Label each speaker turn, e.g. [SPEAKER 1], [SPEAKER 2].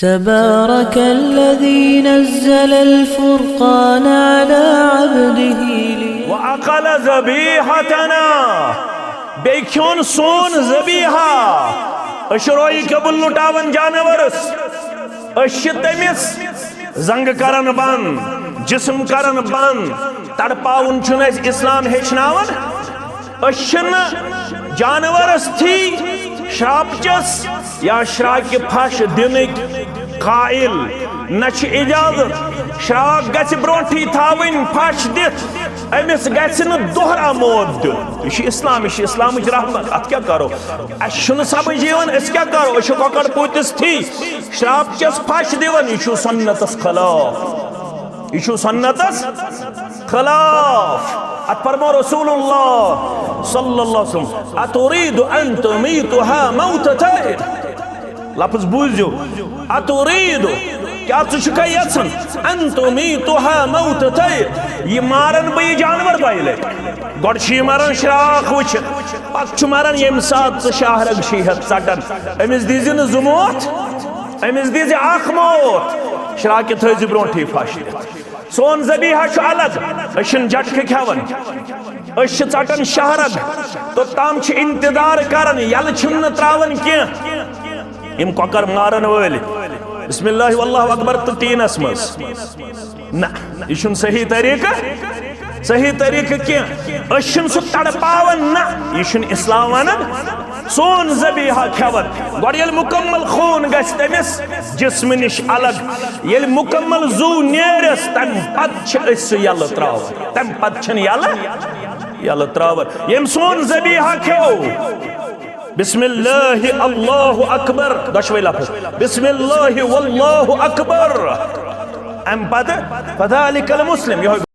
[SPEAKER 1] تبارك الذي نزل الفرقان على عبده
[SPEAKER 2] وأقل ذبيحتنا बेख्योन सोन ज़बीहा अशरोई कबुल लुटावन जानवरस अशतमिस जंग करन बन जिस्म करन बन तड़पाउन छुन इस्लाम हेचनावन अशन जानवरस थी श्रापचस या श्राक फश दिन कायल नच इजाजत श्राक गछ ब्रोठी थावन फश दित अमिस गछ दोहरा मौत दिन यह इस्लाम रहमत अत क्या करो अन समझ क्या करो अ ककड़ पुतिस थी श्रापचस फश दिवन यह सन्नतस खिलाफ अत फरमो रसूलुल्लाह सल्लल्लाहु अलैहि वसल्लम अतुरीदु अन तुमीतुहा मौततैन लफ्ज बूझो अतुरीदु क्या तुझका यसन अन तुमीतुहा मौततैन ये मारन बे जानवर पहले गोड़ मारन श्राख वुच पत मारन यम सात शाहरग शीहत Sutton Amish these जुमोत Amish these अख मौत श्राक थज ब्रोठी फश सोन ज़बीहा अलग अशन झटक खेवन चटन शहरग तो तम इंतजार करन यल त्रावन कह इम ककर मारन वल बिस्मिल्लाह वल्लाहु अकबर तो तीनस मज ना यह सही तरीक़ कह सह तड़पावन ना यह इस्लाम वन सोन ज़बीहा खेवन गोड़ मुकम्मल खून गस तमिस जिस्म निश अलग ये मुकम्मल जू नेरस तम पत यल त्रावन तम पत यल त्रावन यम सोन ज़बीहा खेव बिस्मिल्लाह अल्लाहु अकबर दशवे लफ्ज़ बिस्मिल्लाह वल्लाहु अकबर अम पद फज़ालिकल मुस्लिम।